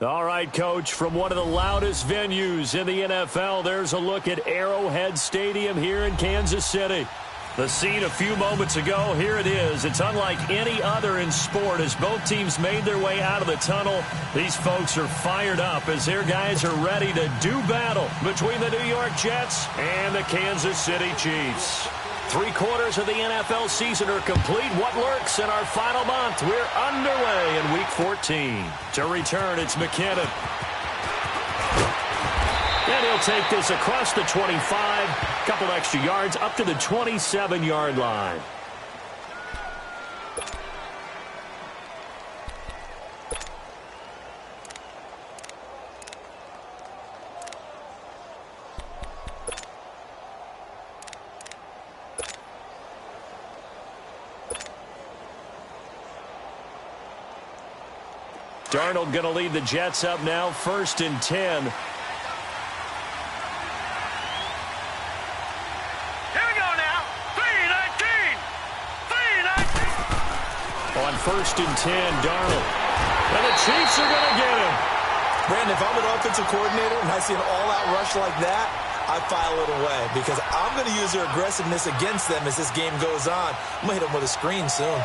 All right, Coach, from one of the loudest venues in the NFL, there's a look at Arrowhead Stadium here in Kansas City. The scene a few moments ago, here it is. It's unlike any other in sport as both teams made their way out of the tunnel. These folks are fired up as their guys are ready to do battle between the New York Jets and the Kansas City Chiefs. 3/4 of the NFL season are complete. What lurks in our final month? We're underway in Week 14. To return, it's McKinnon. And he'll take this across the 25, couple extra yards up to the 27-yard line. Darnold going to lead the Jets up now, 1st and 10. Here we go now. 3-19. On 1st and 10, Darnold. And the Chiefs are going to get him. Brandon, if I'm an offensive coordinator and I see an all-out rush like that, I file it away because I'm going to use their aggressiveness against them as this game goes on. I'm going to hit them with a screen soon.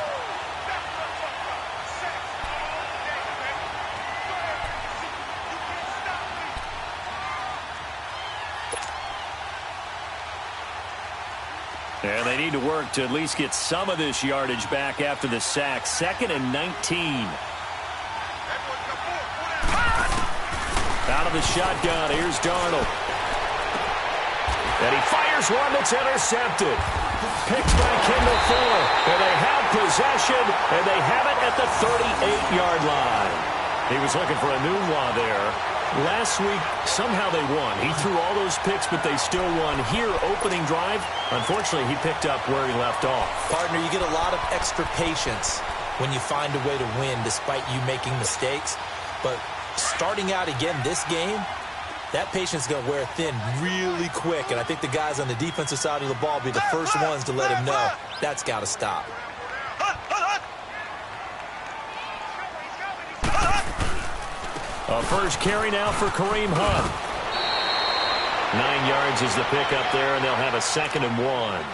And they need to work to at least get some of this yardage back after the sack. 2nd and 19. Out of the shotgun, here's Darnold. And he fires one that's intercepted. Picked by Kendall Fuller. And they have possession, and they have it at the 38-yard line. He was looking for a new one there. Last week, somehow they won. He threw all those picks, but they still won. Here, opening drive, unfortunately, he picked up where he left off. Partner, you get a lot of extra patience when you find a way to win despite you making mistakes. But starting out again this game, that patience is going to wear thin really quick. And I think the guys on the defensive side of the ball will be the first ones to let him know that's got to stop. A first carry now for Kareem Hunt. 9 yards is the pickup there, and they'll have a 2nd and 1.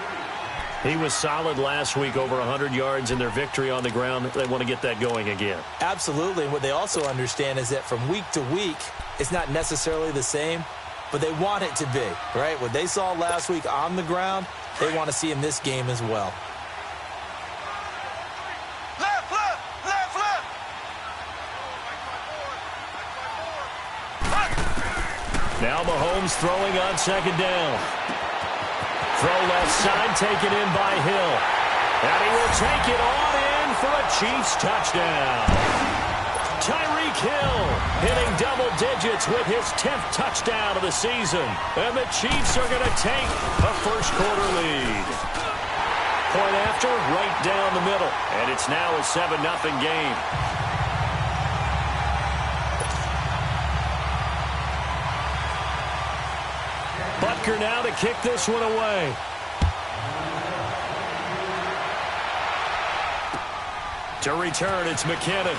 He was solid last week, over 100 yards in their victory on the ground. They want to get that going again. Absolutely. And what they also understand is that from week to week, it's not necessarily the same, but they want it to be, right? What they saw last week on the ground, they want to see in this game as well. Now Mahomes throwing on 2nd down. Throw left side taken in by Hill. And he will take it on in for a Chiefs touchdown. Tyreek Hill hitting double digits with his 10th touchdown of the season. And the Chiefs are going to take a first-quarter lead. Point after, right down the middle. And it's now a 7-0 game. Butker now to kick this one away. To return, it's McKinnon.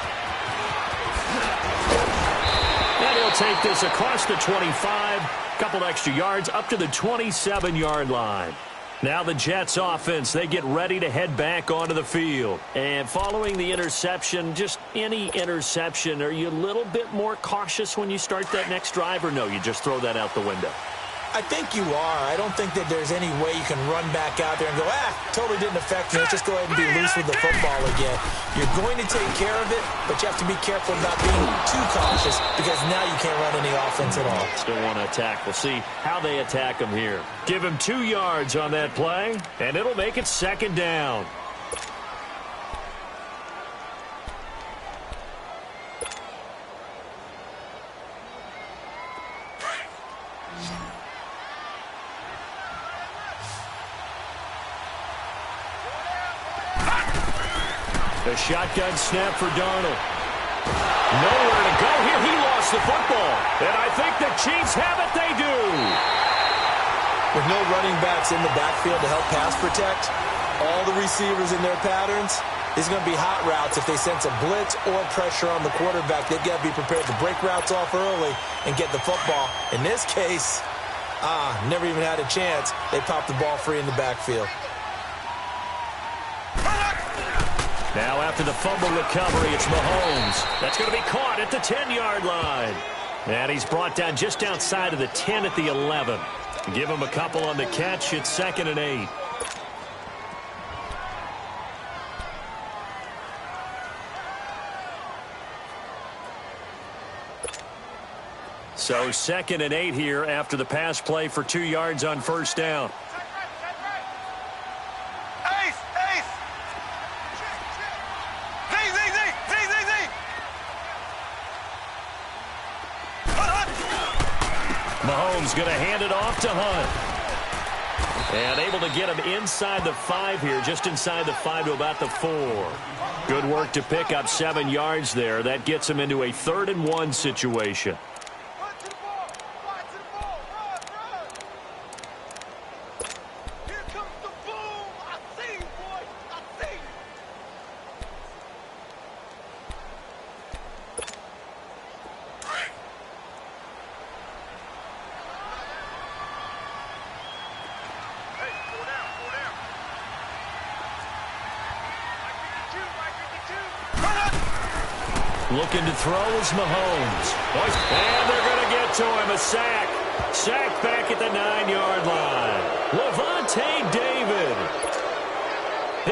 And he'll take this across the 25. Couple extra yards up to the 27-yard line. Now the Jets offense, they get ready to head back onto the field. And following the interception, just any interception, are you a little bit more cautious when you start that next drive, or no, you just throw that out the window? I think you are. I don't think that there's any way you can run back out there and go, totally didn't affect me. Let's just go ahead and be loose with the football again. You're going to take care of it, but you have to be careful about being too cautious because now you can't run any offense at all. Still want to attack. We'll see how they attack him here. Give him 2 yards on that play, and it'll make it 2nd down. The shotgun snap for Darnold. Nowhere to go here. He lost the football. And I think the Chiefs have it. They do. With no running backs in the backfield to help pass protect, all the receivers in their patterns, These are going to be hot routes. If they sense a blitz or pressure on the quarterback, they've got to be prepared to break routes off early and get the football. In this case, never even had a chance. They popped the ball free in the backfield. Now after the fumble recovery, it's Mahomes. That's going to be caught at the 10-yard line. And he's brought down just outside of the 10 at the 11. Give him a couple on the catch. It's 2nd and 8. So 2nd and 8 here after the pass play for 2 yards on first down. Mahomes going to hand it off to Hunt. And able to get him inside the 5 here, just inside the 5 to about the 4. Good work to pick up 7 yards there. That gets him into a 3rd and 1 situation. Looking to throw is Mahomes. And they're going to get to him. A sack. Sack back at the 9-yard line. Levante David.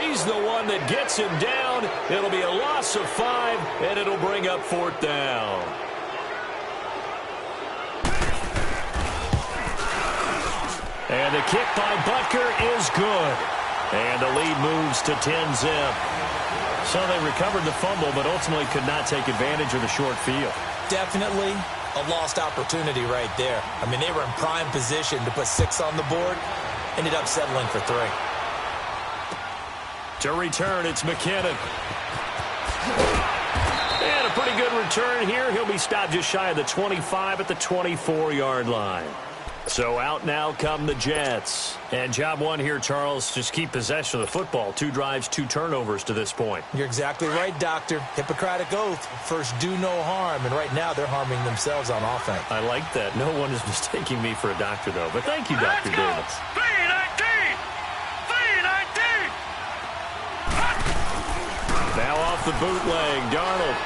He's the one that gets him down. It'll be a loss of 5, and it'll bring up 4th down. And the kick by Butker is good. And the lead moves to 10-zip. So they recovered the fumble, but ultimately could not take advantage of the short field. Definitely a lost opportunity right there. I mean, they were in prime position to put 6 on the board. Ended up settling for 3. To return, it's McKinnon. And a pretty good return here. He'll be stopped just shy of the 25 at the 24-yard line. So out now come the Jets. And job one here, Charles, just keep possession of the football. 2 drives, 2 turnovers to this point. You're exactly right, Doctor. Hippocratic oath. First, do no harm. And right now, they're harming themselves on offense. I like that. No one is mistaking me for a doctor, though. But thank you, Dr. Davis. 319! 319! Now off the bootleg, Darnold.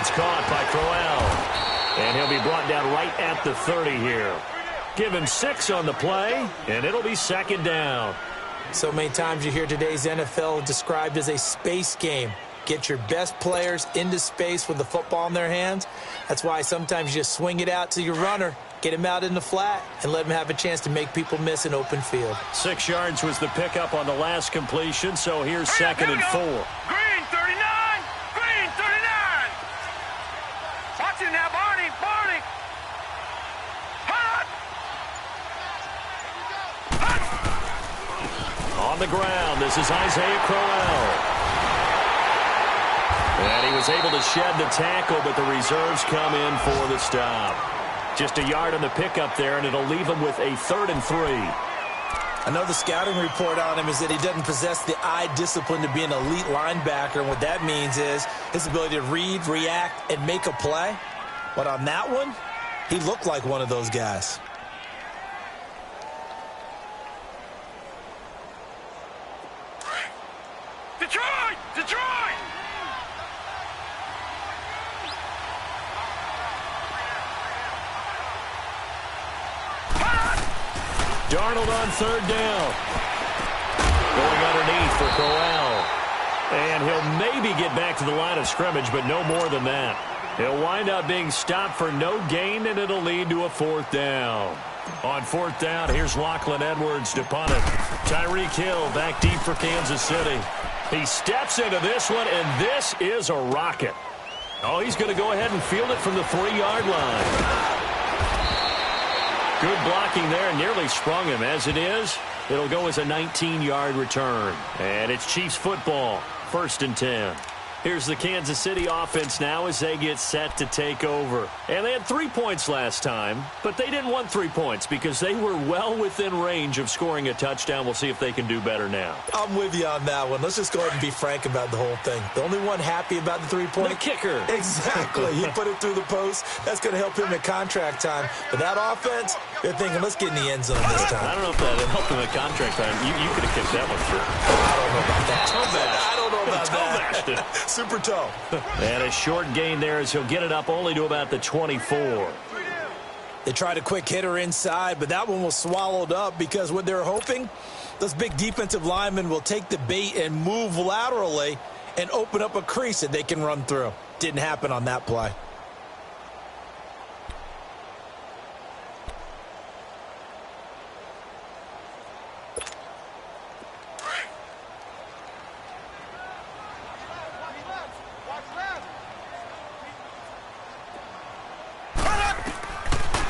It's caught by Crowell. And he'll be brought down right at the 30 here. Give him 6 on the play, and it'll be 2nd down. So many times you hear today's NFL described as a space game. Get your best players into space with the football in their hands. That's why sometimes you just swing it out to your runner, get him out in the flat, and let him have a chance to make people miss an open field. 6 yards was the pickup on the last completion, so here's 2nd and 4. Green 39! Green 39! Watch him now, Barney! Barney! Hut! Hut! On the ground, this is Isaiah Crowell. And he was able to shed the tackle, but the reserves come in for the stop. Just a yard on the pickup there, and it'll leave him with a 3rd and 3. I know the scouting report on him is that he doesn't possess the eye discipline to be an elite linebacker. And what that means is his ability to read, react, and make a play. But on that one, he looked like one of those guys. Detroit! Detroit! Darnold on 3rd down. Going underneath for Crowell. And he'll maybe get back to the line of scrimmage, but no more than that. He'll wind up being stopped for no gain, and it'll lead to a 4th down. On 4th down, here's Lachlan Edwards to punt it. Tyreek Hill back deep for Kansas City. He steps into this one, and this is a rocket. Oh, he's going to go ahead and field it from the 3-yard line. Good blocking there, nearly sprung him. As it is, it'll go as a 19-yard return. And it's Chiefs football, 1st and 10. Here's the Kansas City offense now as they get set to take over. And they had 3 points last time, but they didn't want 3 points because they were well within range of scoring a touchdown. We'll see if they can do better now. I'm with you on that one. Let's just go ahead and be frank about the whole thing. The only one happy about the 3-point? The kicker. Exactly. He put it through the post. That's going to help him at contract time. But that offense, they're thinking, let's get in the end zone this time. I don't know if that helped him at contract time. You could have kicked that one through. I don't know about that. Toe-bashed. I don't know about that. Toe-bashed. Super toe. And a short gain there as he'll get it up only to about the 24. They tried a quick hitter inside, but that one was swallowed up because what they're hoping, those big defensive linemen will take the bait and move laterally and open up a crease that they can run through. Didn't happen on that play.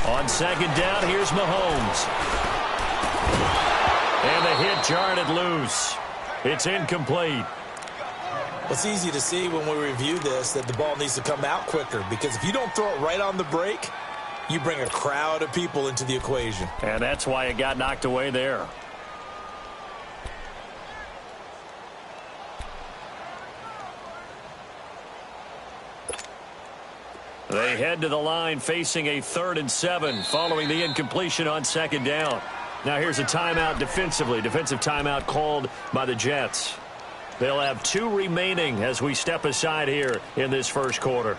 On second down, here's Mahomes. And the hit jarred it loose. It's incomplete. It's easy to see when we review this that the ball needs to come out quicker because if you don't throw it right on the break, you bring a crowd of people into the equation. And that's why it got knocked away there. They head to the line facing a 3rd and 7 following the incompletion on second down. Now here's a timeout defensively. Defensive timeout called by the Jets. They'll have 2 remaining as we step aside here in this first quarter.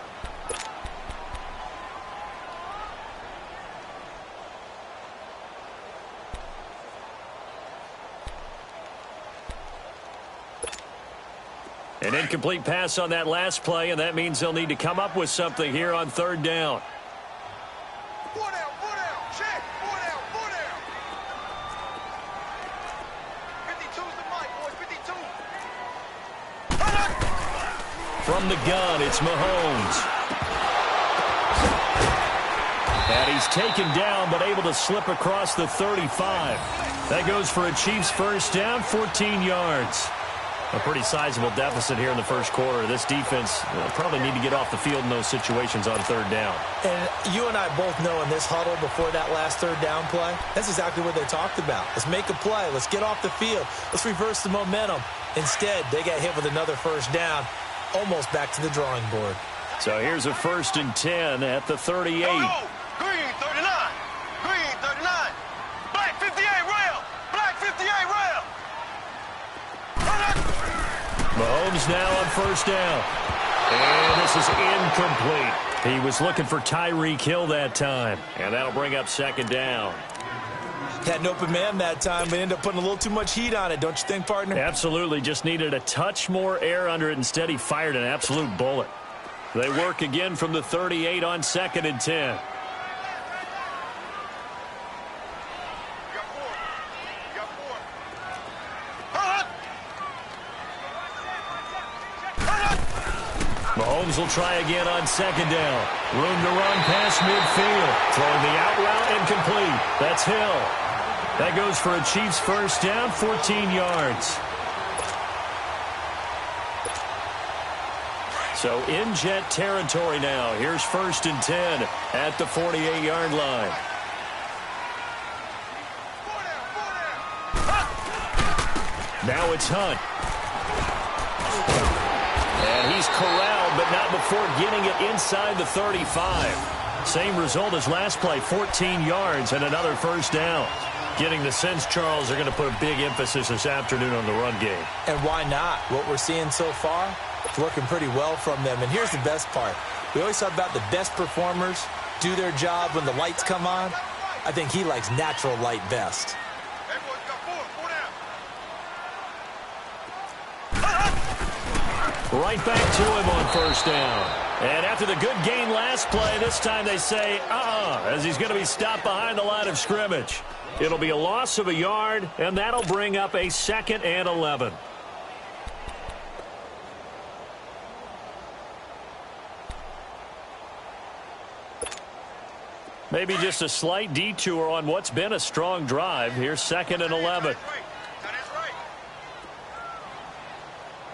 An incomplete pass on that last play, and that means they'll need to come up with something here on 3rd down. 4 down, 4 down, check, 4 down, 4 down. 52's the mic, boys, 52. From the gun, it's Mahomes. And he's taken down, but able to slip across the 35. That goes for a Chiefs first down, 14 yards. A pretty sizable deficit here in the first quarter. This defense probably need to get off the field in those situations on 3rd down. And you and I both know in this huddle before that last 3rd down play, that's exactly what they talked about. Let's make a play. Let's get off the field. Let's reverse the momentum. Instead, they got hit with another first down, almost back to the drawing board. So here's a 1st and 10 at the 38. Oh, green 39, green 39, black 58 rail, black 58 rail. Mahomes now on 1st down. And this is incomplete. He was looking for Tyreek Hill that time. And that'll bring up 2nd down. Had an open man that time, but ended up putting a little too much heat on it, don't you think, partner? Absolutely. Just needed a touch more air under it. Instead, he fired an absolute bullet. They work again from the 38 on 2nd and 10. Mahomes will try again on 2nd down. Room to run past midfield. Throwing the out route incomplete. That's Hill. That goes for a Chiefs first down, 14 yards. So in Jet territory now. Here's 1st and 10 at the 48-yard line. Now it's Hunt. And he's corralled, but not before getting it inside the 35. Same result as last play, 14 yards and another first down. Getting the sense, Charles, they're going to put a big emphasis this afternoon on the run game. And why not? What we're seeing so far, it's working pretty well from them. And here's the best part. We always talk about the best performers do their job when the lights come on. I think he likes natural light best. Hey, boys, got 4 down. Right back to him on 1st down. And after the good gain last play, this time they say, as he's going to be stopped behind the line of scrimmage. It'll be a loss of a yard, and that'll bring up a 2nd and 11. Maybe just a slight detour on what's been a strong drive. Here's 2nd and 11. That's right.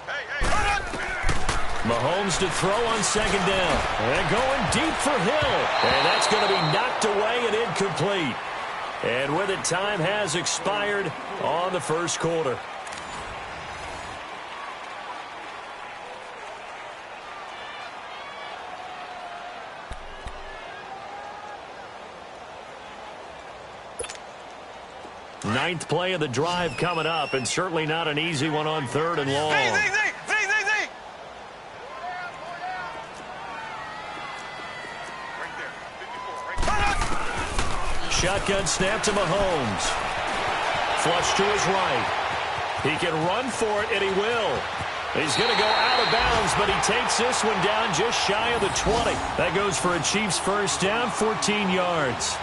Hey, hey, hey. Mahomes to throw on second down. And going deep for Hill. And that's going to be knocked away and incomplete. And with it, time has expired on the first quarter. Ninth play of the drive coming up, and certainly not an easy one on third and long. Shotgun snap to Mahomes. Flush to his right. He can run for it, and he will. He's going to go out of bounds, but he takes this one down just shy of the 20. That goes for a Chiefs first down, 14 yards.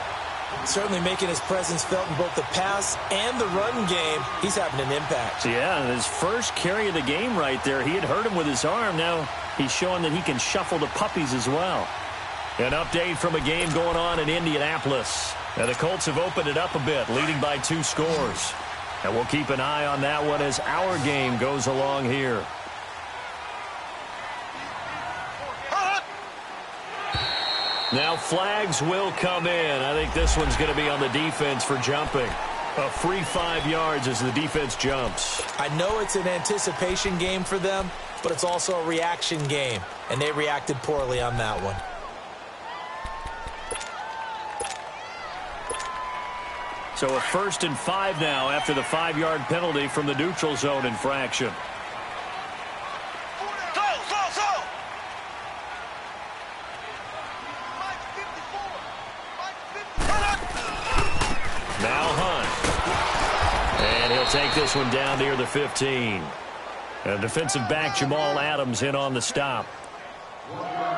Certainly making his presence felt in both the pass and the run game. He's having an impact. Yeah, his first carry of the game right there, he had hurt him with his arm. Now he's showing that he can shuffle the puppies as well. An update from a game going on in Indianapolis. And the Colts have opened it up a bit, leading by 2 scores. And we'll keep an eye on that one as our game goes along here. Now flags will come in. I think this one's going to be on the defense for jumping. A free 5 yards as the defense jumps. I know it's an anticipation game for them, but it's also a reaction game, and they reacted poorly on that one. So a 1st and 5 now after the 5-yard penalty from the neutral zone infraction. Now Hunt. And he'll take this one down near the 15. And defensive back Jamal Adams in on the stop.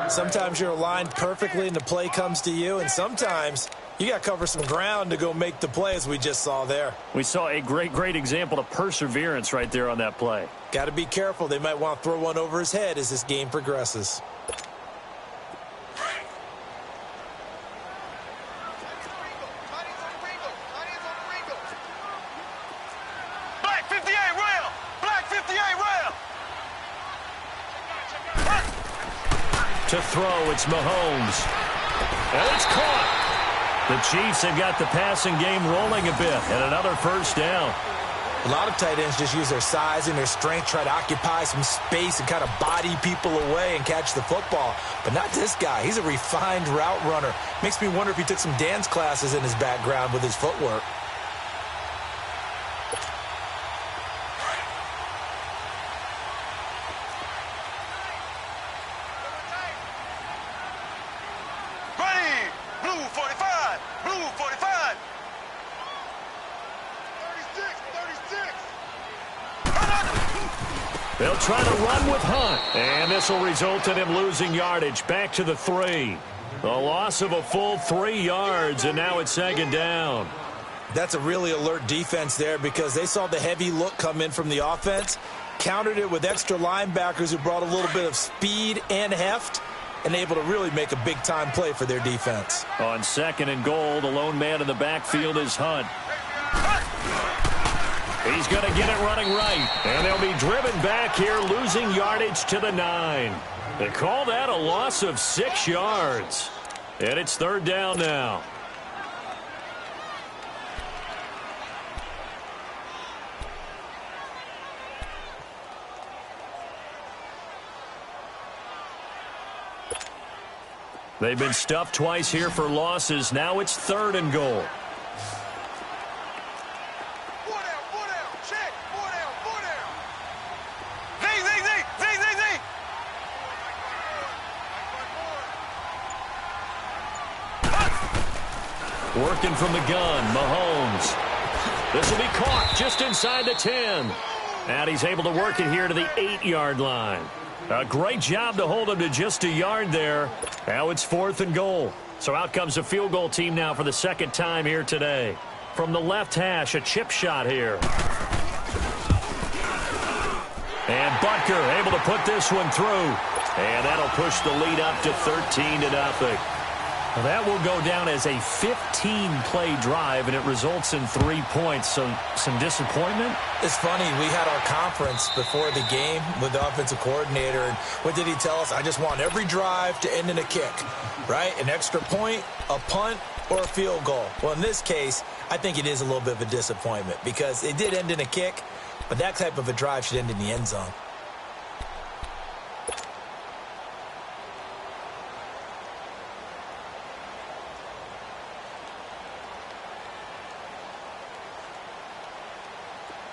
Sometimes you're aligned perfectly and the play comes to you, and sometimes you got to cover some ground to go make the play, as we just saw there. We saw a great example of perseverance right there on that play. Got to be careful. They might want to throw one over his head as this game progresses. Black 58 rail! Black 58 rail! To throw, it's Mahomes. And it's caught. The Chiefs have got the passing game rolling a bit, and another first down. A lot of tight ends just use their size and their strength, try to occupy some space and kind of body people away and catch the football. But not this guy. He's a refined route runner. Makes me wonder if he took some dance classes in his background with his footwork. They'll try to run with Hunt. And this will result in him losing yardage back to the 3. A loss of a full 3 yards, and now it's second down. That's a really alert defense there because they saw the heavy look come in from the offense, countered it with extra linebackers who brought a little bit of speed and heft, and able to really make a big-time play for their defense. On second and goal, the lone man in the backfield is Hunt. He's going to get it running right. And they'll be driven back here, losing yardage to the 9. They call that a loss of 6 yards. And it's third down now. They've been stuffed twice here for losses. Now it's third and goal. Working from the gun, Mahomes. This will be caught just inside the 10. And he's able to work it here to the 8-yard line. A great job to hold him to just a yard there. Now it's fourth and goal. So out comes a field goal team now for the second time here today. From the left hash, a chip shot here. And Butker able to put this one through. And that'll push the lead up to 13-0. Well, that will go down as a 15-play drive, and it results in 3 points. So some disappointment? It's funny. We had our conference before the game with the offensive coordinator, and what did he tell us? I just want every drive to end in a kick, right? An extra point, a punt, or a field goal. Well, in this case, I think it is a little bit of a disappointment because it did end in a kick, but that type of a drive should end in the end zone.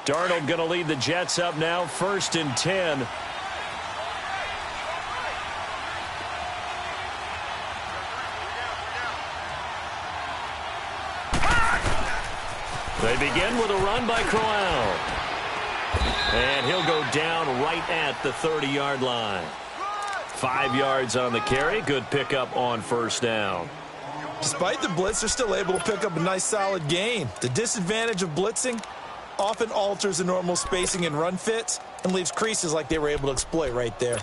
Darnold going to lead the Jets up now, 1st and 10. They begin with a run by Crowell. And he'll go down right at the 30-yard line. 5 yards on the carry. Good pickup on 1st down. Despite the blitz, they're still able to pick up a nice, solid gain. The disadvantage of blitzing often alters the normal spacing and run fits and leaves creases like they were able to exploit right there.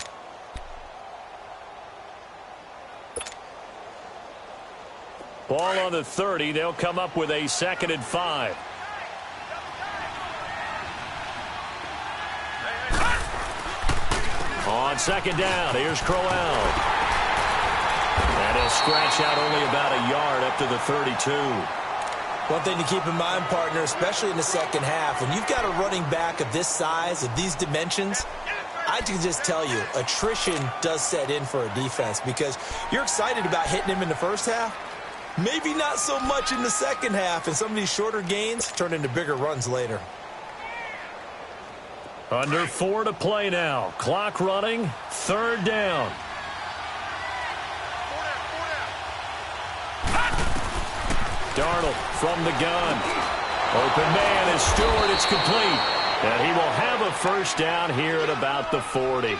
Ball on the 30. They'll come up with a 2nd and 5. On 2nd down, here's Crowell. And he'll scratch out only about a yard up to the 32. One thing to keep in mind, partner, especially in the second half, when you've got a running back of this size, of these dimensions, I can just tell you, attrition does set in for a defense because you're excited about hitting him in the first half. Maybe not so much in the second half, and some of these shorter gains turn into bigger runs later. Under 4 to play now. Clock running, 3rd down. Darnold from the gun. Open man is Stewart. It's complete. And he will have a 1st down here at about the 40.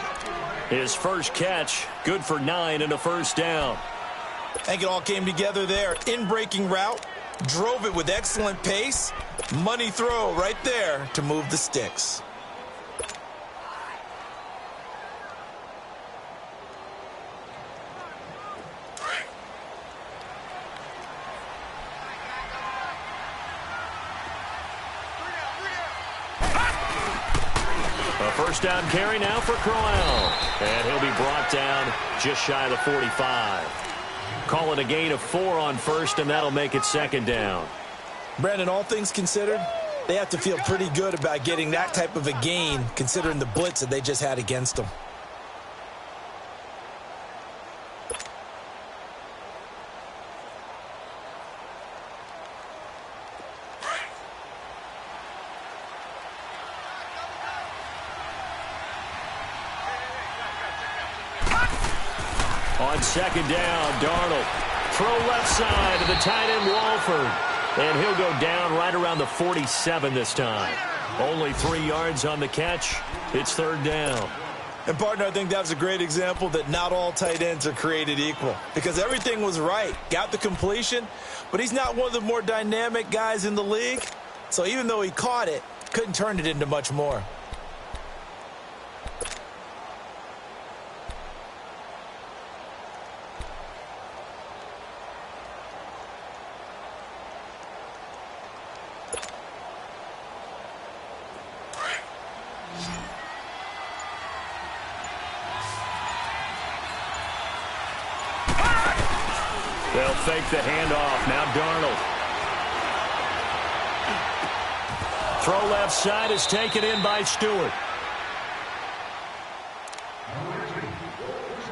His first catch, good for 9 and a 1st down. I think it all came together there. In-breaking route, drove it with excellent pace. Money throw right there to move the sticks. A 1st down carry now for Crowell. And he'll be brought down just shy of the 45. Call it a gain of 4 on 1st, and that'll make it 2nd down. Brandon, all things considered, they have to feel pretty good about getting that type of a gain considering the blitz that they just had against them. On 2nd down, Darnold. Throw left side to the tight end, Walford. And he'll go down right around the 47 this time. Only 3 yards on the catch. It's 3rd down. And, partner, I think that was a great example that not all tight ends are created equal because everything was right. Got the completion, but he's not one of the more dynamic guys in the league. So even though he caught it, couldn't turn it into much more. They'll fake the handoff. Now Darnold. Throw left side is taken in by Stewart.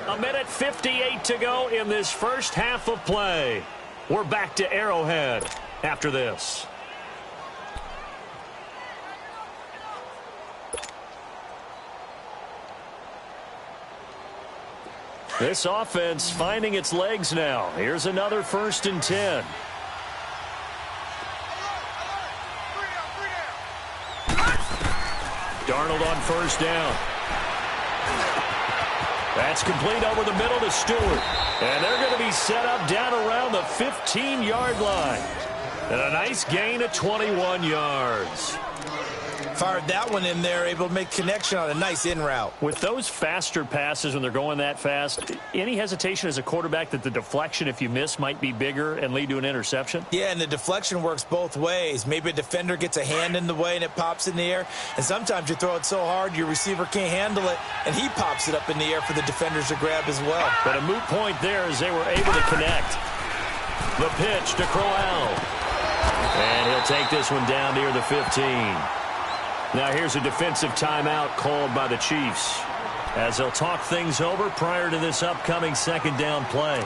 1:58 to go in this first half of play. We're back to Arrowhead after this. This offense finding its legs now. Here's another 1st and 10. Darnold on 1st down. That's complete over the middle to Stewart. And they're going to be set up down around the 15-yard line. And a nice gain of 21 yards. Fired that one in there, able to make connection on a nice in route. With those faster passes when they're going that fast, any hesitation as a quarterback that the deflection, if you miss, might be bigger and lead to an interception? Yeah, and the deflection works both ways. Maybe a defender gets a hand in the way and it pops in the air, and sometimes you throw it so hard your receiver can't handle it, and he pops it up in the air for the defenders to grab as well. But a moot point there as they were able to connect. The pitch to Crowell. And he'll take this one down near the 15. Now here's a defensive timeout called by the Chiefs as they'll talk things over prior to this upcoming second down play.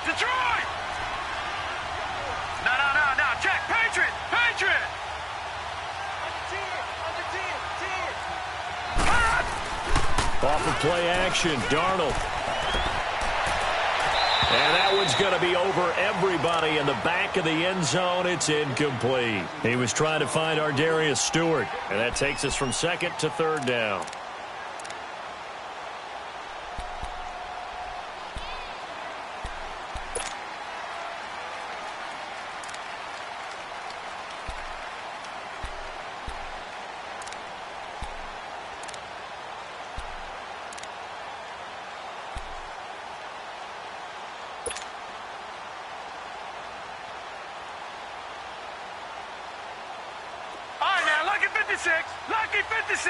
Detroit! No, Jack, Patriot! Off of play action, Darnold. And that one's going to be over everybody in the back of the end zone. It's incomplete. He was trying to find Ardarius Stewart, and that takes us from second to third down. Lucky 56.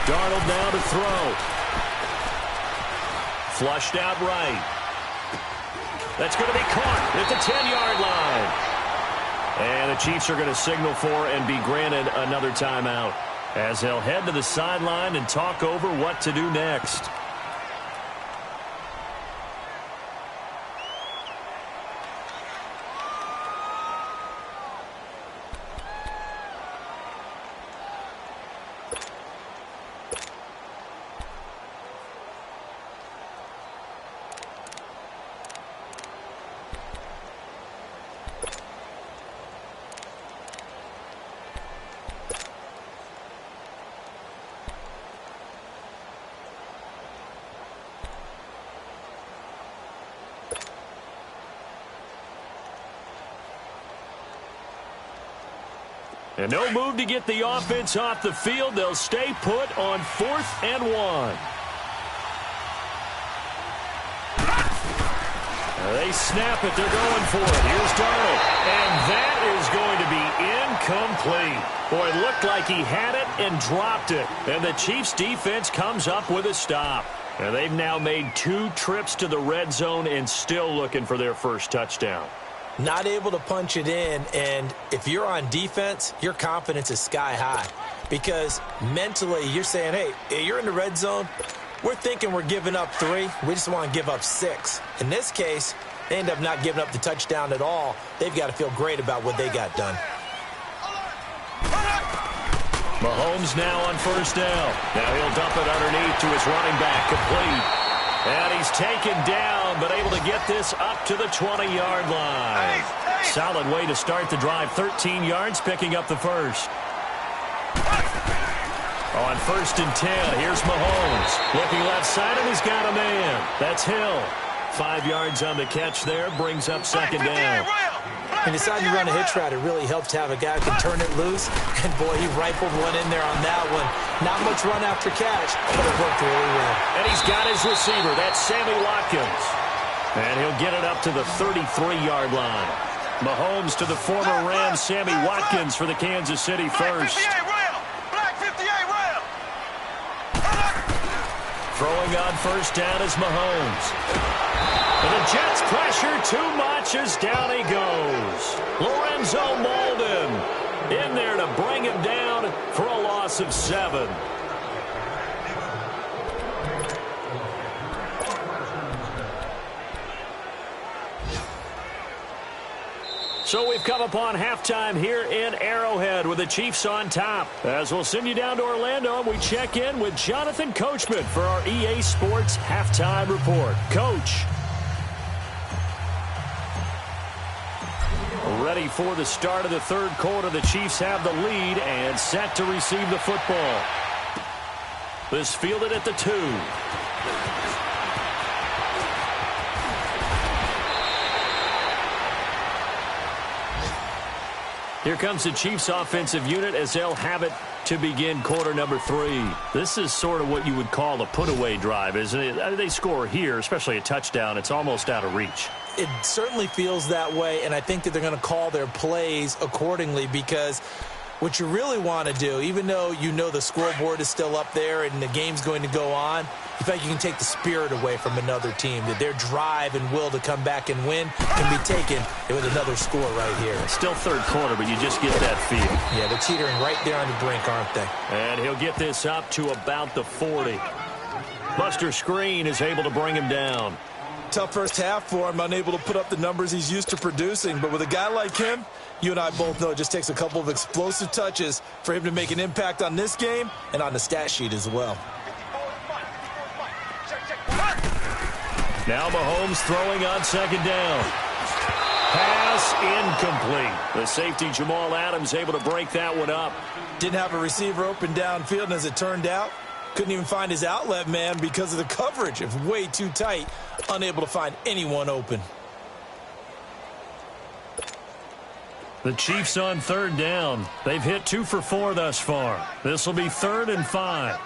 Darnold now to throw. Flushed out right. That's going to be caught at the 10-yard line. And the Chiefs are going to signal for and be granted another timeout as they'll head to the sideline and talk over what to do next. And no move to get the offense off the field. They'll stay put on 4th and 1. They snap it. They're going for it. Here's Darnold. And that is going to be incomplete. Boy, it looked like he had it and dropped it. And the Chiefs defense comes up with a stop. And they've now made 2 trips to the red zone and still looking for their first touchdown. Not able to punch it in, and if you're on defense, your confidence is sky high because mentally you're saying, hey, you're in the red zone. We're thinking we're giving up 3. We just want to give up 6. In this case, they end up not giving up the touchdown at all. They've got to feel great about what they got done. Mahomes now on first down. Now he'll dump it underneath to his running back, complete. And he's taken down, but able to get this up to the 20-yard line. Solid way to start the drive. 13 yards, picking up the first. On 1st and 10, here's Mahomes. Looking left side, and he's got a man. That's Hill. 5 yards on the catch there, brings up second down. And deciding to run a hitch route, it really helps to have a guy who can turn it loose. And, boy, he rifled one in there on that one. Not much run after catch, but it worked really well. And he's got his receiver. That's Sammy Watkins. And he'll get it up to the 33-yard line. Mahomes to the former Rams, Sammy Watkins for the Kansas City first. Black 58 rail. Throwing on first down is Mahomes. And the Jets pressure too much as down he goes. Lorenzo Molden in there to bring him down for a loss of 7. So we've come upon halftime here in Arrowhead with the Chiefs on top. As we'll send you down to Orlando, and we check in with Jonathan Coachman for our EA Sports Halftime Report. Coach. Ready for the start of the third quarter. The Chiefs have the lead and set to receive the football. This fielded at the 2. Here comes the Chiefs offensive unit as they'll have it to begin quarter number 3. This is sort of what you would call a put-away drive, isn't it? They score here, especially a touchdown. It's almost out of reach. It certainly feels that way, and I think that they're going to call their plays accordingly, because what you really want to do, even though you know the scoreboard is still up there and the game's going to go on, you feel like you can take the spirit away from another team, that their drive and will to come back and win can be taken with another score right here. Still third quarter, but you just get that feel. Yeah, they're teetering right there on the brink, aren't they? And he'll get this up to about the 40. Buster Screen is able to bring him down. Tough first half for him, unable to put up the numbers he's used to producing. But with a guy like him, you and I both know it just takes a couple of explosive touches for him to make an impact on this game and on the stat sheet as well. Now Mahomes throwing on second down. Pass incomplete. The safety Jamal Adams able to break that one up. Didn't have a receiver open downfield, and as it turned out, couldn't even find his outlet man because of the coverage. It was way too tight, unable to find anyone open. The Chiefs on third down. They've hit 2 for 4 thus far. This will be 3rd and 5.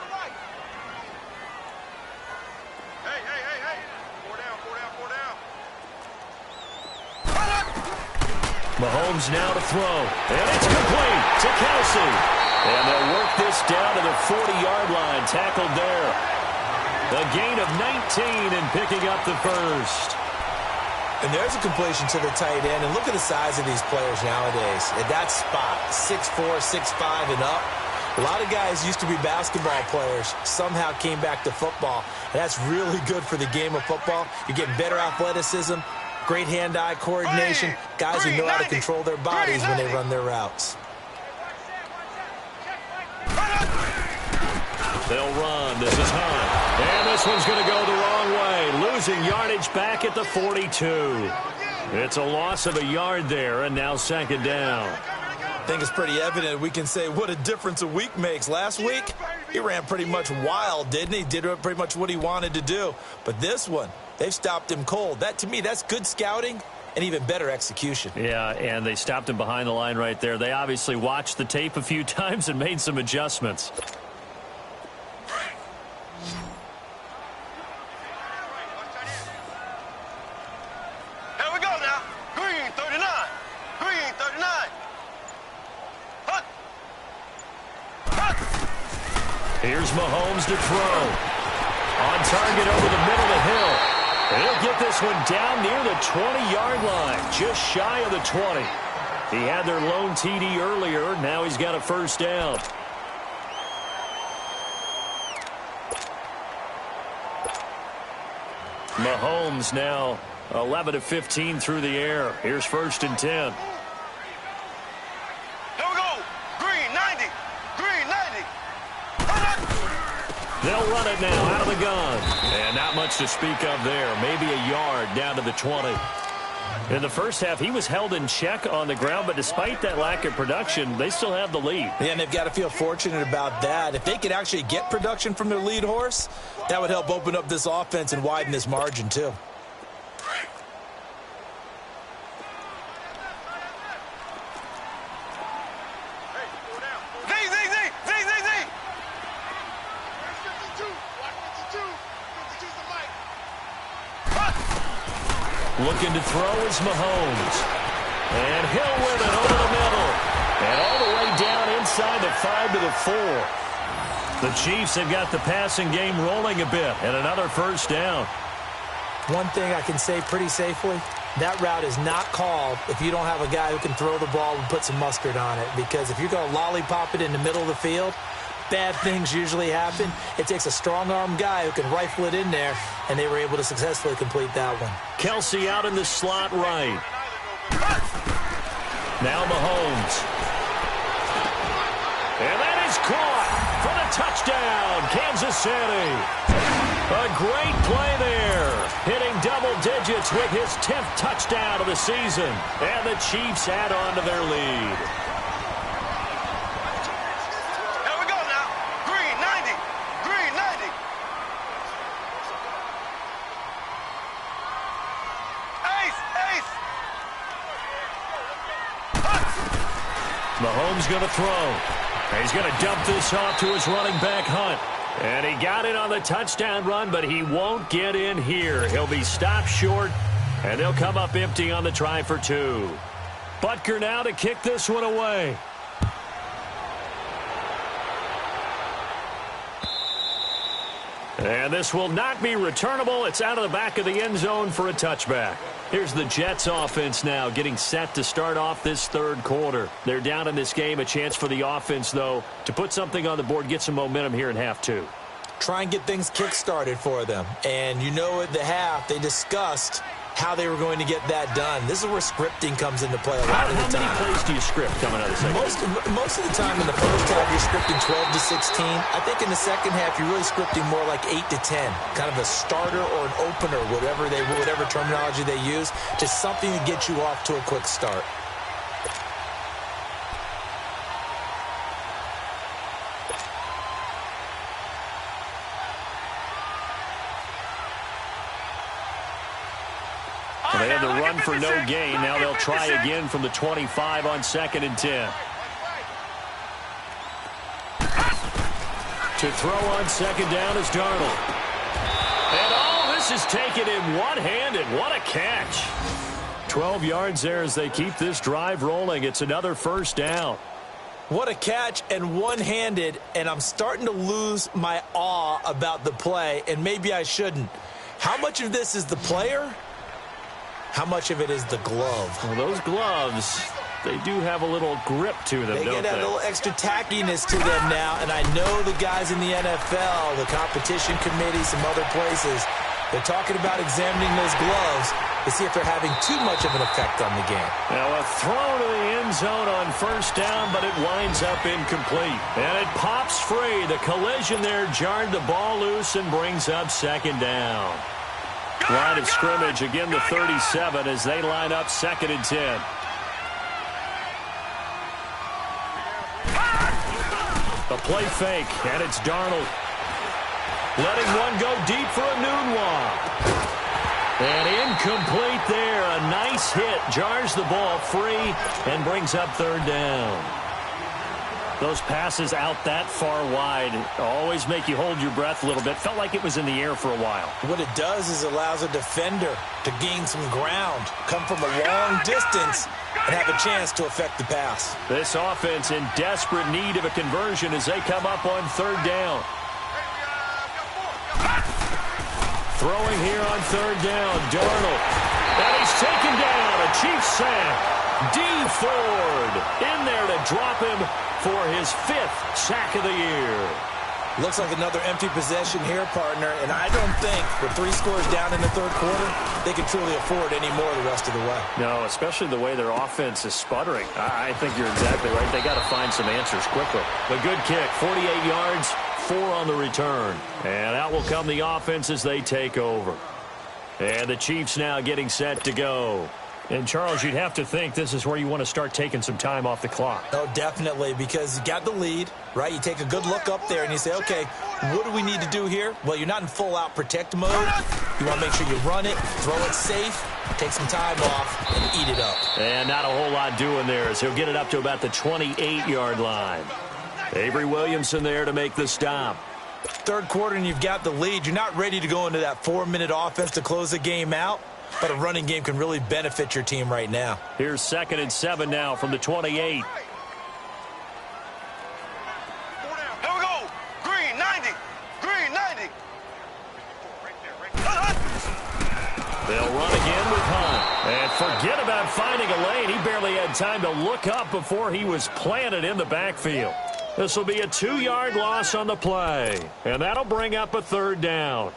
Mahomes now to throw, and it's complete to Kelsey. And they'll work this down to the 40-yard line, tackled there. A gain of 19 and picking up the first. And there's a completion to the tight end. And look at the size of these players nowadays. At that spot, 6'4", 6'5", and up. A lot of guys used to be basketball players, somehow came back to football. And that's really good for the game of football. You're getting better athleticism, great hand-eye coordination, guys who know how to control their bodies when they run their routes. They'll run. This is Hunt. And this one's going to go the wrong way. Losing yardage back at the 42. It's a loss of a yard there, and now second down. I think it's pretty evident. We can say what a difference a week makes. Last week, he ran pretty much wild, didn't he? Did pretty much what he wanted to do. But this one, they've stopped him cold. That, to me, that's good scouting and even better execution. Yeah, and they stopped him behind the line right there. They obviously watched the tape a few times and made some adjustments. Here we go now. Green 39. Green 39. Hunt. Hunt. Here's Mahomes to throw. On target over the middle of the hill. And he'll get this one down near the 20-yard line, just shy of the 20. He had their lone TD earlier. Now he's got a first down. Mahomes now 11 of 15 through the air. Here's 1st and 10. Here we go. Green 90. Green 90. They'll run it now out of the gun. And not much to speak of there. Maybe a yard down to the 20. In the first half, he was held in check on the ground, but despite that lack of production, they still have the lead. Yeah, and they've got to feel fortunate about that. If they could actually get production from their lead horse, that would help open up this offense and widen this margin, too. Looking to throw is Mahomes. And he'll win it over the middle. And all the way down inside the 5 to the 4. The Chiefs have got the passing game rolling a bit. And another first down. One thing I can say pretty safely, that route is not called if you don't have a guy who can throw the ball and put some mustard on it. Because if you're going to lollipop it in the middle of the field, bad things usually happen. It takes a strong-arm guy who can rifle it in there, and they were able to successfully complete that one. Kelsey out in the slot right. Now Mahomes. And that is caught for the touchdown, Kansas City. A great play there. Hitting double digits with his 10th touchdown of the season. And the Chiefs add on to their lead. Here we go now. Green 90. Green 90. Ace, ace. Mahomes going to throw. He's going to dump this off to his running back, Hunt. And he got it on the touchdown run, but he won't get in here. He'll be stopped short, and they'll come up empty on the try for 2. Butker now to kick this one away. And this will not be returnable. It's out of the back of the end zone for a touchback. Here's the Jets offense now getting set to start off this third quarter. They're down in this game. A chance for the offense, though, to put something on the board, get some momentum here in half 2. Try and get things kick-started for them. And you know at the half, they discussed how they were going to get that done. This is where scripting comes into play a lot of the time. How many plays do you script coming out of the second? Most of the time in the first half, you're scripting 12 to 16. I think in the second half, you're really scripting more like 8 to 10. Kind of a starter or an opener, whatever terminology they use, just something to get you off to a quick start. They had the run for no gain. Now they'll try again from the 25 on 2nd and 10. To throw on 2nd down is Darnold. And this is taken in one-handed. What a catch. 12 yards there as they keep this drive rolling. It's another first down. What a catch and one-handed, and I'm starting to lose my awe about the play, and maybe I shouldn't. How much of this is the player? How much of it is the glove? Well, those gloves, they do have a little grip to them, don't they? They get a little extra tackiness to them now, and I know the guys in the NFL, the competition committee, some other places, they're talking about examining those gloves to see if they're having too much of an effect on the game. Now a throw to the end zone on first down, but it winds up incomplete. And it pops free. The collision there jarred the ball loose and brings up 2nd down. Line of scrimmage, again the 37 as they line up 2nd and 10. A play fake, and it's Darnold. Letting one go deep for a noon walk. And incomplete there. A nice hit. Jars the ball free and brings up 3rd down. Those passes out that far wide always make you hold your breath a little bit. Felt like it was in the air for a while. What it does is allows a defender to gain some ground, come from a long distance, and have a chance to affect the pass. This offense in desperate need of a conversion as they come up on 3rd down. Throwing here on 3rd down, Darnold. And he's taken down. A Chiefs sack. D. Ford in there to drop him for his 5th sack of the year. Looks like another empty possession here, partner, and I don't think with 3 scores down in the 3rd quarter, they can truly afford any more the rest of the way. No, especially the way their offense is sputtering. I think you're exactly right. They got to find some answers quickly. A good kick, 48 yards, 4 on the return. And out will come the offense as they take over. And the Chiefs now getting set to go. And, Charles, you'd have to think this is where you want to start taking some time off the clock. Oh, definitely, because you got the lead, right? You take a good look up there and you say, okay, what do we need to do here? Well, you're not in full-out protect mode. You want to make sure you run it, throw it safe, take some time off, and eat it up. And not a whole lot doing there as he'll get it up to about the 28-yard line. Avery Williamson there to make the stop. 3rd quarter and you've got the lead. You're not ready to go into that 4-minute offense to close the game out. But a running game can really benefit your team right now. Here's 2nd and 7 now from the 28. Here we go. Green 90. Green 90. They'll run again with Hunt. And forget about finding a lane. He barely had time to look up before he was planted in the backfield. This will be a 2-yard loss on the play. And that'll bring up a 3rd down.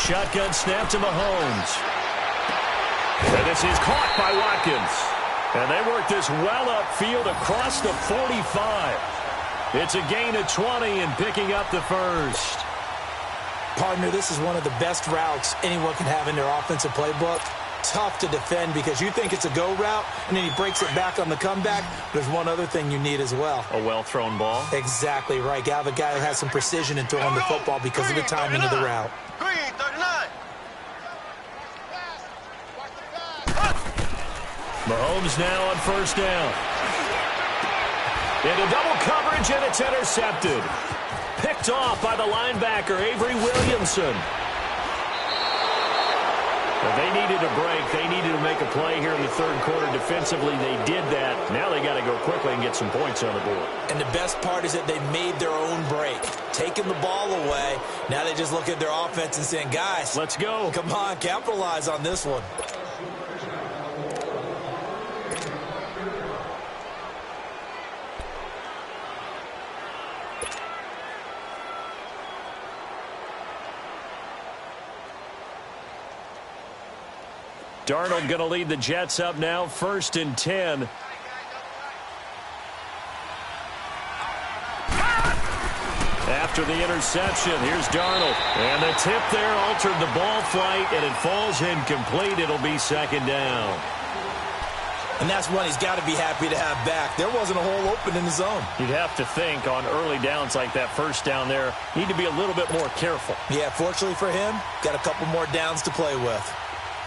Shotgun snap to Mahomes. And this is caught by Watkins. And they work this well upfield across the 45. It's a gain of 20 and picking up the first. Partner, this is one of the best routes anyone can have in their offensive playbook. Tough to defend because you think it's a go route, and then he breaks it back on the comeback. There's one other thing you need as well. A well-thrown ball. Exactly right. You have a guy who has some precision in throwing the football because of the timing of the route. Green, 39. Mahomes now on first down. Into double coverage, and it's intercepted. Picked off by the linebacker, Avery Williamson. Well, they needed a break. They needed to make a play here in the third quarter. Defensively, they did that. Now they got to go quickly and get some points on the board. And the best part is that they made their own break. Taking the ball away. Now they just look at their offense and saying, guys, let's go. Come on, capitalize on this one. Darnold going to lead the Jets up now, 1st and 10. After the interception, here's Darnold. And the tip there altered the ball flight, and it falls incomplete. It'll be 2nd down. And that's one he's got to be happy to have back. There wasn't a hole open in the zone. You'd have to think on early downs like that first down there, need to be a little bit more careful. Yeah, fortunately for him, got a couple more downs to play with.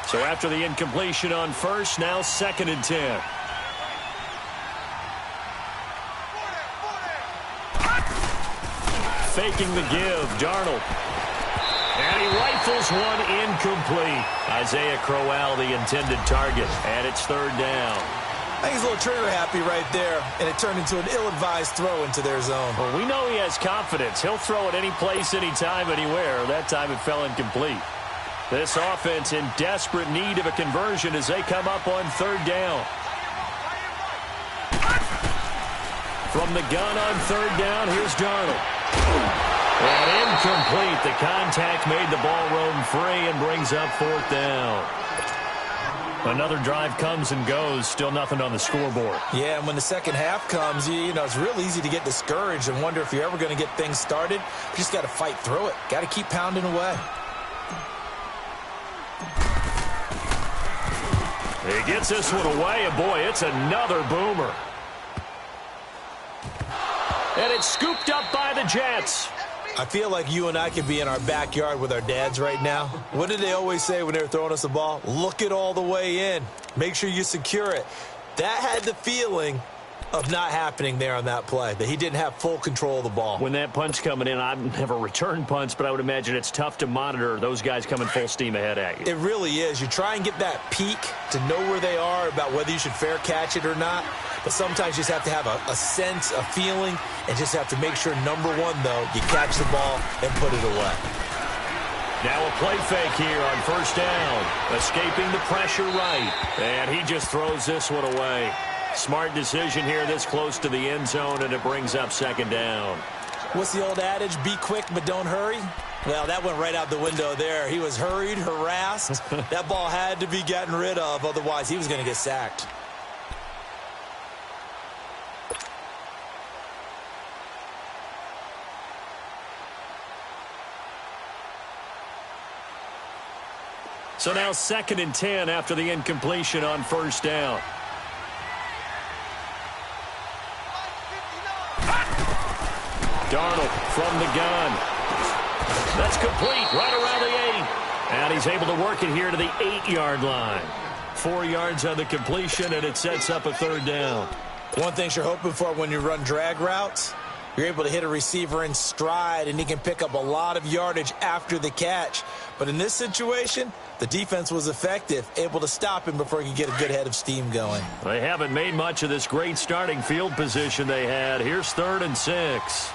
So after the incompletion on first, now 2nd and 10. Faking the give, Darnold. And he rifles one incomplete. Isaiah Crowell, the intended target, and it's 3rd down. I think he's a little trigger happy right there, and it turned into an ill-advised throw into their zone. Well, we know he has confidence. He'll throw it any place, anytime, anywhere. That time it fell incomplete. This offense in desperate need of a conversion as they come up on 3rd down. From the gun on 3rd down, here's Darnold. And incomplete. The contact made the ball roam free and brings up 4th down. Another drive comes and goes. Still nothing on the scoreboard. Yeah, and when the second half comes, you know, it's real easy to get discouraged and wonder if you're ever going to get things started. You just got to fight through it. Got to keep pounding away. He gets this one away, and boy, it's another boomer. And it's scooped up by the Jets. I feel like you and I could be in our backyard with our dads right now. What did they always say when they were throwing us the ball? Look it all the way in. Make sure you secure it. That had the feeling of not happening there on that play, that he didn't have full control of the ball. When that punch coming in, I've never returned punts, but I would imagine it's tough to monitor those guys coming full steam ahead at you. It really is. You try and get that peek to know where they are about whether you should fair catch it or not. But sometimes you just have to have a sense, a feeling, and just have to make sure, number one, though, you catch the ball and put it away. Now a play fake here on 1st down. Escaping the pressure right. And he just throws this one away. Smart decision here this close to the end zone, and it brings up 2nd down. What's the old adage? Be quick, but don't hurry. Well, that went right out the window there. He was hurried, harassed. That ball had to be gotten rid of, otherwise he was going to get sacked. So now 2nd and 10 after the incompletion on 1st down. Darnold from the gun. That's complete right around the 8. And he's able to work it here to the 8-yard line. 4 yards on the completion, and it sets up a 3rd down. One thing you're hoping for when you run drag routes, you're able to hit a receiver in stride, and he can pick up a lot of yardage after the catch. But in this situation, the defense was effective, able to stop him before he could get a good head of steam going. They haven't made much of this great starting field position they had. Here's 3rd and 6.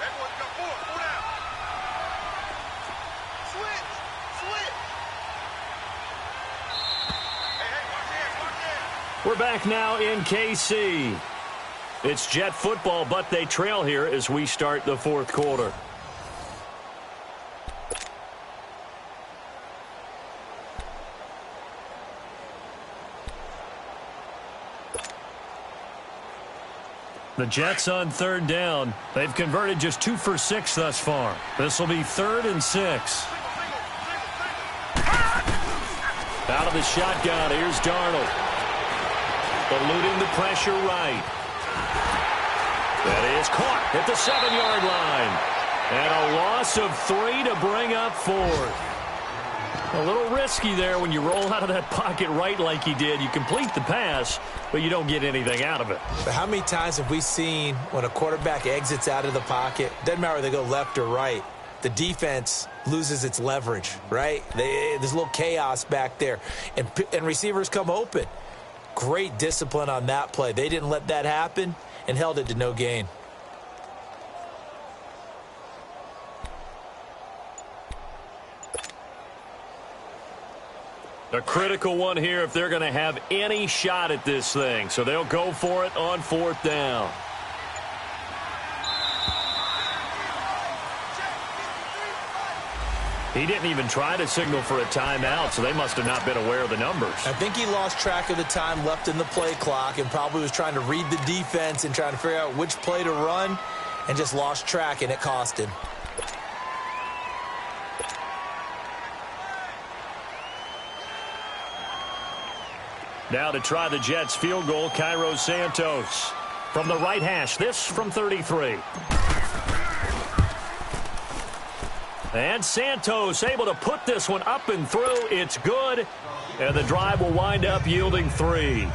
We're back now in KC. It's Jet football, but they trail here as we start the 4th quarter. The Jets on third down. They've converted just 2 for 6 thus far. This will be 3rd and 6. Out of the shotgun, here's Darnold. Eluding the pressure right. That is caught at the 7-yard line. And a loss of 3 to bring up 4th. A little risky there when you roll out of that pocket right like he did. You complete the pass, but you don't get anything out of it. But how many times have we seen when a quarterback exits out of the pocket, doesn't matter whether they go left or right, the defense loses its leverage, right? There's a little chaos back there, and receivers come open. Great discipline on that play. They didn't let that happen and held it to no gain. A critical one here if they're going to have any shot at this thing. So they'll go for it on 4th down. He didn't even try to signal for a timeout, so they must have not been aware of the numbers. I think he lost track of the time left in the play clock and probably was trying to read the defense and trying to figure out which play to run and just lost track, and it cost him. Now to try the Jets field goal, Cairo Santos. From the right hash, this from 33. And Santos able to put this one up and through. It's good. And the drive will wind up yielding 3.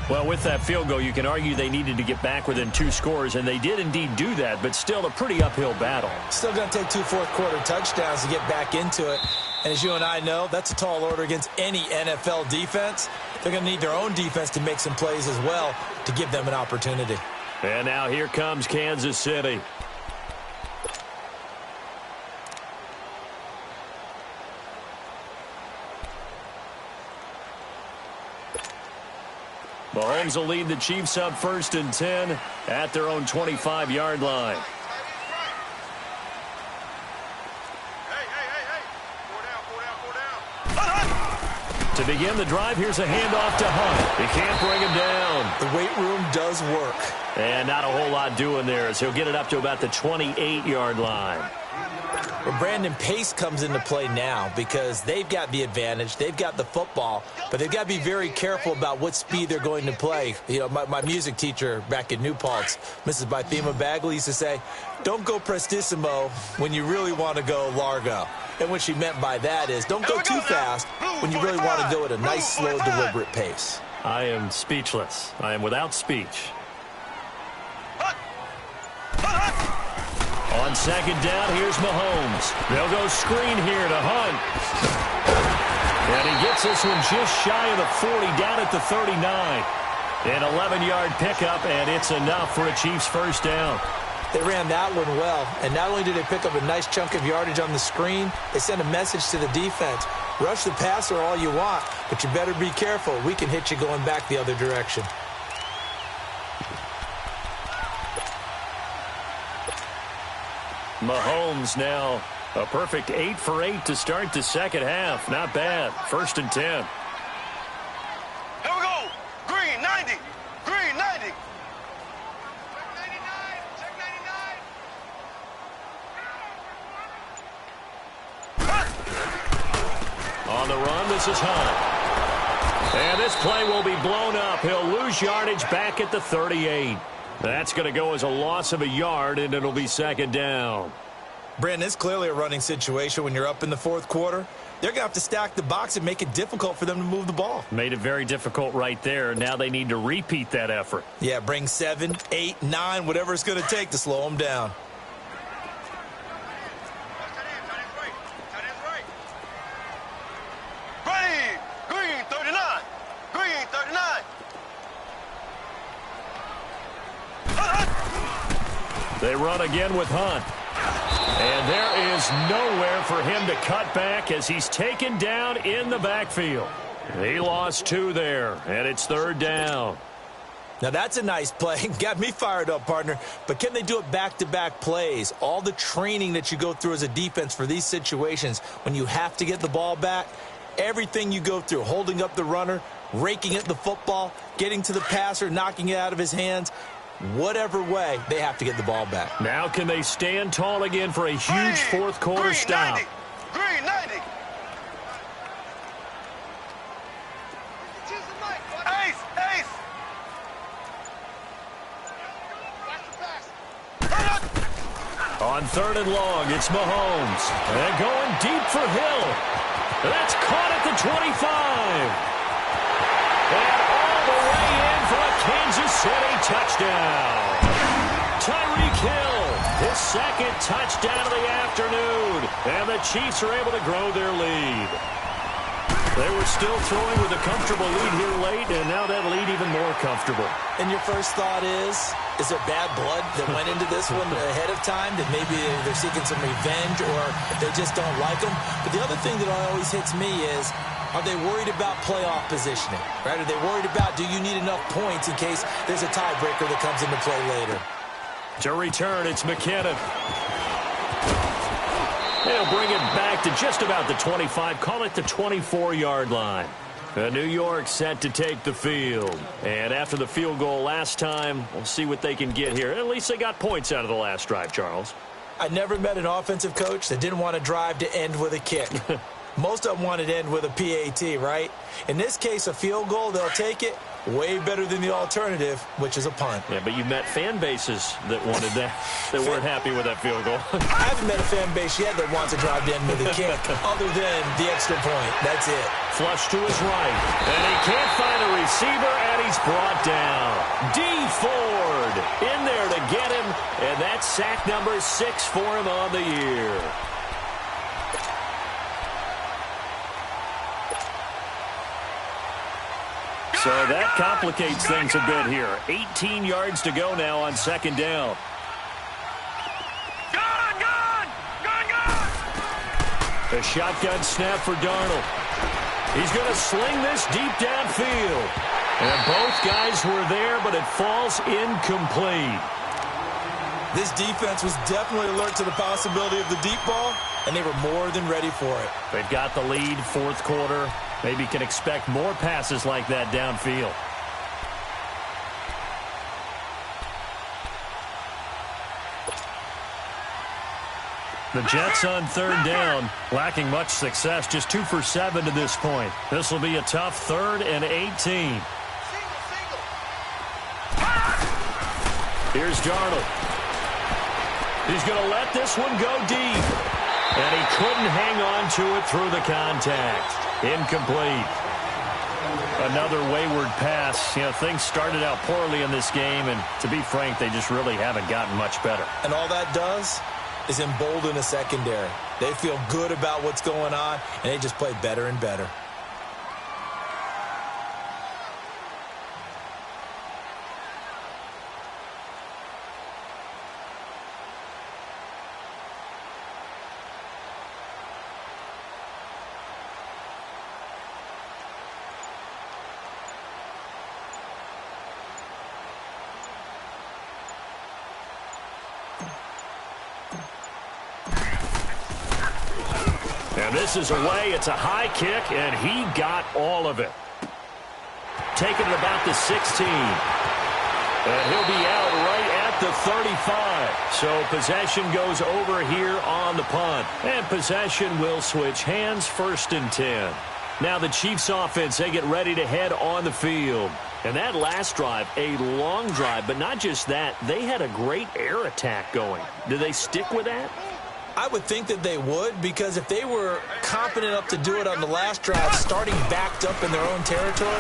Well, with that field goal, you can argue they needed to get back within 2 scores, and they did indeed do that, but still a pretty uphill battle. Still going to take 2 fourth-quarter touchdowns to get back into it. And as you and I know, that's a tall order against any NFL defense. They're going to need their own defense to make some plays as well to give them an opportunity. And now here comes Kansas City. Mahomes will lead the Chiefs up 1st and 10 at their own 25-yard line. To begin the drive, here's a handoff to Hunt. He can't bring him down. The weight room does work. And not a whole lot doing there as he'll get it up to about the 28-yard line. Well, Brandon, pace comes into play now because they've got the advantage. They've got the football, but they've got to be very careful about what speed they're going to play. You know, my music teacher back in New Paltz, Mrs. Bythema Bagley, used to say, don't go prestissimo when you really want to go largo. And what she meant by that is don't go too fast when you really want to go at a nice, slow, deliberate pace. I am speechless. I am without speech. On 2nd down, here's Mahomes. They'll go screen here to Hunt. And he gets this one just shy of the 40, down at the 39. An 11-yard pickup, and it's enough for a Chiefs 1st down. They ran that one well, and not only did they pick up a nice chunk of yardage on the screen, they sent a message to the defense. Rush the passer all you want, but you better be careful. We can hit you going back the other direction. Mahomes now a perfect 8 for 8 to start the second half. Not bad. 1st and 10. Here we go. Green 90. Green 90. Check 99. Check 99. On the run, this is Hunt. And this play will be blown up. He'll lose yardage back at the 38. That's going to go as a loss of a yard, and it'll be 2nd down. Brandon, it's clearly a running situation when you're up in the 4th quarter. They're going to have to stack the box and make it difficult for them to move the ball. Made it very difficult right there. Now they need to repeat that effort. Yeah, bring 7, 8, 9, whatever it's going to take to slow them down. Green 39. Green 39. They run again with Hunt. And there is nowhere for him to cut back as he's taken down in the backfield. He lost 2 there, and it's 3rd down. Now, that's a nice play. Got me fired up, partner. But can they do it back-to-back plays? All the training that you go through as a defense for these situations, when you have to get the ball back, everything you go through, holding up the runner, raking at the football, getting to the passer, knocking it out of his hands, whatever way, they have to get the ball back. Now can they stand tall again for a huge fourth quarter stop? 90. Green 90. Ace, ace. On 3rd and long, it's Mahomes. And going deep for Hill. That's caught at the 25. And all the way in for a Kansas City touchdown. Tyreek Hill, his second touchdown of the afternoon. And the Chiefs are able to grow their lead. They were still throwing with a comfortable lead here late, and now that lead even more comfortable. And your first thought is there bad blood that went into this one ahead of time, that maybe they're seeking some revenge or they just don't like them? But the other thing that always hits me is, are they worried about playoff positioning? Right? Are they worried about, do you need enough points in case there's a tiebreaker that comes into play later? To return, it's McKinnon. They'll bring it back to just about the 25, call it the 24-yard line. New York set to take the field. And after the field goal last time, we'll see what they can get here. At least they got points out of the last drive, Charles. I never met an offensive coach that didn't want to drive to end with a kick. Most of them wanted to end with a PAT, right? In this case, a field goal, they'll take it. Way better than the alternative, which is a punt. Yeah, but you met fan bases that wanted that, that weren't happy with that field goal. I haven't met a fan base yet that wants to drive to end with a kick, other than the extra point. That's it. Flush to his right, and he can't find a receiver, and he's brought down. D. Ford in there to get him, and that's sack number 6 for him on the year. So that complicates things a bit here. 18 yards to go now on 2nd down. A shotgun snap for Darnold. He's going to sling this deep downfield. And both guys were there, but it falls incomplete. This defense was definitely alert to the possibility of the deep ball, and they were more than ready for it. They've got the lead, 4th quarter. Maybe can expect more passes like that downfield. The Jets on 3rd down, lacking much success, just 2 for 7 to this point. This will be a tough 3rd and 18. Here's Darnold. He's going to let this one go deep. And he couldn't hang on to it through the contact. Incomplete. Another wayward pass. You know, things started out poorly in this game, and to be frank, they just really haven't gotten much better. And all that does is embolden a secondary. They feel good about what's going on, and they just play better and better. And this is away. It's a high kick, and he got all of it. Taking it about the 16. And he'll be out right at the 35. So possession goes over here on the punt. And possession will switch hands, 1st and 10. Now the Chiefs offense, they get ready to head on the field. And that last drive, a long drive, but not just that. They had a great air attack going. Do they stick with that? I would think that they would, because if they were confident enough to do it on the last drive, starting backed up in their own territory,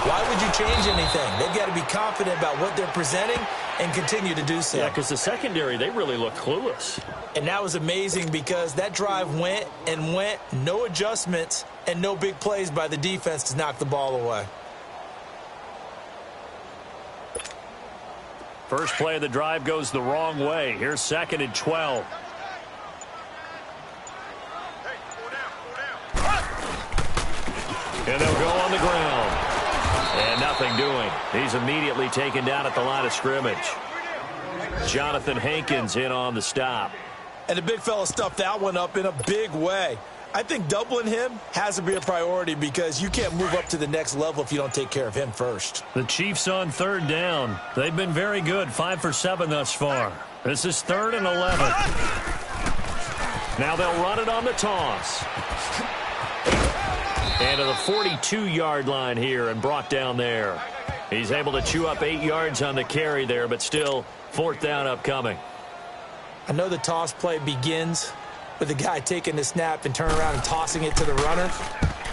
why would you change anything? They've got to be confident about what they're presenting and continue to do so. Yeah, because the secondary, they really look clueless. And that was amazing because that drive went and went, no adjustments, and no big plays by the defense to knock the ball away. First play of the drive goes the wrong way. Here's 2nd and 12. And they'll go on the ground. And nothing doing. He's immediately taken down at the line of scrimmage. Jonathan Hankins in on the stop. And the big fella stuffed that one up in a big way. I think doubling him has to be a priority because you can't move up to the next level if you don't take care of him first. The Chiefs on third down. They've been very good, 5 for 7 thus far. This is 3rd and 11. Now they'll run it on the toss. And to the 42-yard line here and brought down there. He's able to chew up 8 yards on the carry there, but still 4th down upcoming. I know the toss play begins with the guy taking the snap and turning around and tossing it to the runner.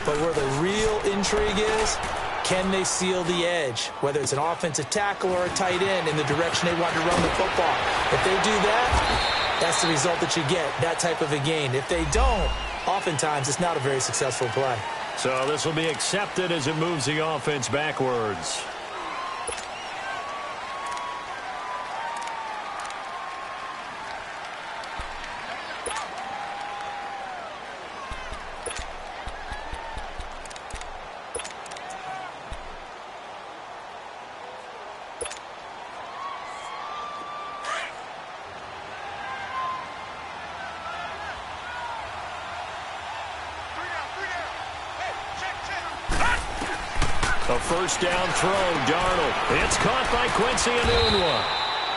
But where the real intrigue is, can they seal the edge? Whether it's an offensive tackle or a tight end in the direction they want to run the football. If they do that, that's the result that you get, that type of a gain. If they don't, oftentimes it's not a very successful play. So this will be accepted as it moves the offense backwards. A first down throw, Darnold. It's caught by Quincy Enunwa.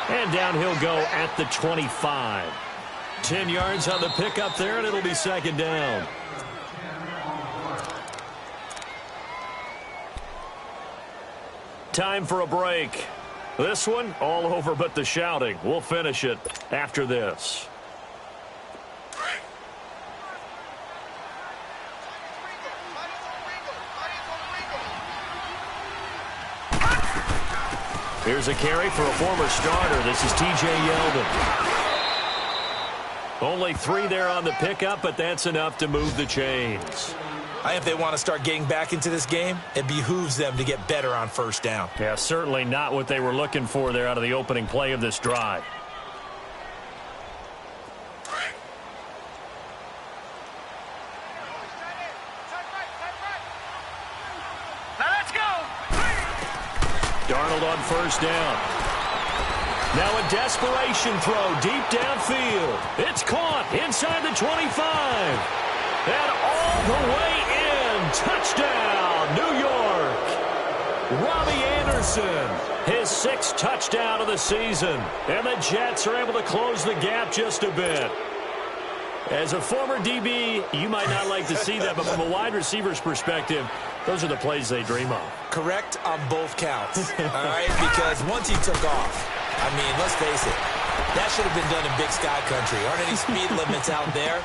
And down he'll go at the 25. 10 yards on the pickup there, and it'll be 2nd down. Time for a break. This one, all over but the shouting. We'll finish it after this. Here's a carry for a former starter. This is T.J. Yeldon. Only 3 there on the pickup, but that's enough to move the chains. If they want to start getting back into this game, it behooves them to get better on first down. Yeah, certainly not what they were looking for there out of the opening play of this drive. Darnold on first down. Now a desperation throw deep downfield. It's caught inside the 25. And all the way in. Touchdown, New York. Robbie Anderson, his 6th touchdown of the season. And the Jets are able to close the gap just a bit. As a former DB, you might not like to see that, but from a wide receiver's perspective, those are the plays they dream of. Correct on both counts, all right? Because once he took off, I mean, let's face it, that should have been done in Big Sky Country. Aren't any speed limits out there?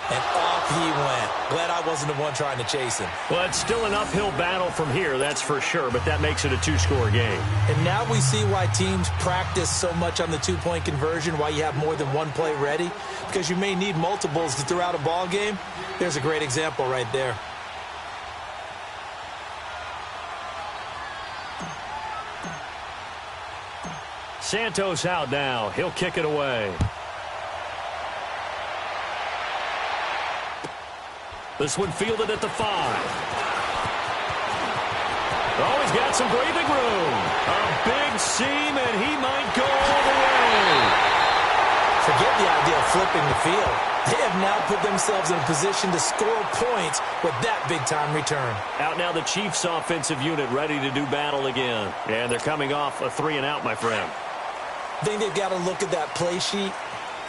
And off he went. Glad I wasn't the one trying to chase him. Well, it's still an uphill battle from here, that's for sure, but that makes it a 2-score game. And now we see why teams practice so much on the 2-point conversion, why you have more than one play ready, because you may need multiples throughout a ball game. There's a great example right there. Santos out now. He'll kick it away. This one fielded at the 5. Oh, he's got some breathing room. A big seam, and he might go all the way. Forget the idea of flipping the field. They have now put themselves in a position to score points with that big-time return. Out now the Chiefs' offensive unit ready to do battle again. And they're coming off a 3-and-out, my friend. I think they've got to look at that play sheet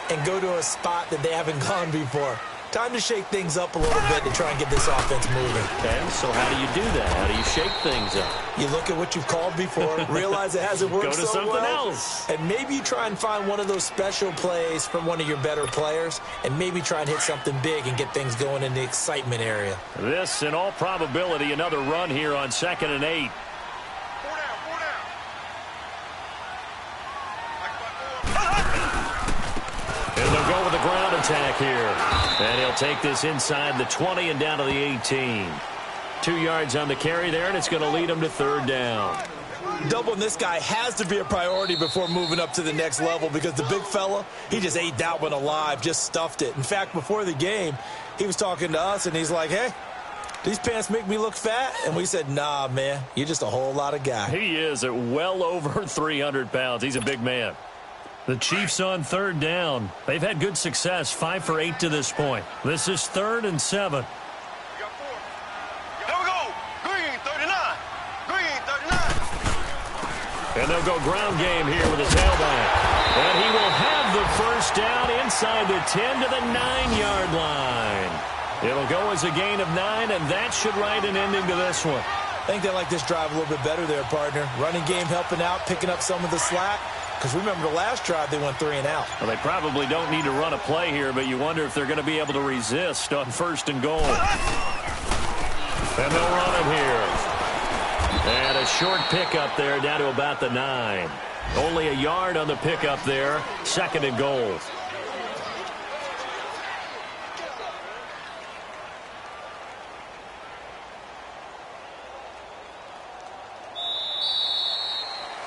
and go to a spot that they haven't gone before. Time to shake things up a little bit to try and get this offense moving. Okay, so how do you do that? How do you shake things up? You look at what you've called before, realize it hasn't worked Go to so something well, else. and maybe you try and find one of those special plays from one of your better players, and maybe try and hit something big and get things going in the excitement area. This, in all probability, another run here on 2nd and 8. And they'll go with the ground attack here. And he'll take this inside the 20 and down to the 18. 2 yards on the carry there, and it's going to lead him to 3rd down. Doubling this guy has to be a priority before moving up to the next level because the big fella, he just ate that one alive, just stuffed it. In fact, before the game, he was talking to us, and he's like, hey, these pants make me look fat? And we said, nah, man, you're just a whole lot of guy. He is at well over 300 pounds. He's a big man. The Chiefs on third down. They've had good success, 5 for 8 to this point. This is 3rd and 7. Here we go. Green 39. Green 39. And they'll go ground game here with a tailback. And he will have the first down inside the 10 to the 9-yard line. It'll go as a gain of 9, and that should write an ending to this one. I think they like this drive a little bit better there, partner. Running game helping out, picking up some of the slack. Because remember, the last drive, they went 3 and out. Well, they probably don't need to run a play here, but you wonder if they're going to be able to resist on 1st and goal. And they'll run it here. And a short pickup there down to about the 9. Only a yard on the pickup there. 2nd and goal.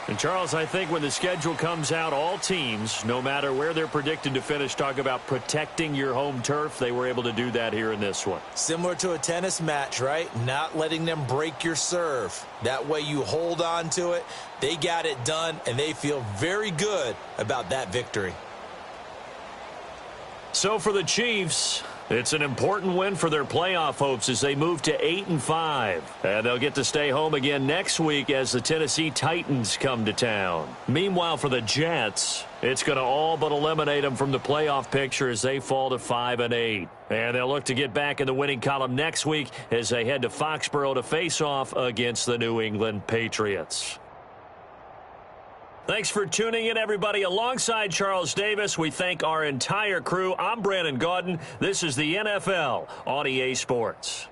And, Charles, I think when the schedule comes out, all teams, no matter where they're predicted to finish, talk about protecting your home turf. They were able to do that here in this one. Similar to a tennis match, right? Not letting them break your serve. That way you hold on to it. They got it done, and they feel very good about that victory. So for the Chiefs, it's an important win for their playoff hopes as they move to 8-5. And they'll get to stay home again next week as the Tennessee Titans come to town. Meanwhile, for the Jets, it's going to all but eliminate them from the playoff picture as they fall to 5-8. And they'll look to get back in the winning column next week as they head to Foxborough to face off against the New England Patriots. Thanks for tuning in, everybody. Alongside Charles Davis, we thank our entire crew. I'm Brandon Gaudin. This is the NFL on EA Sports.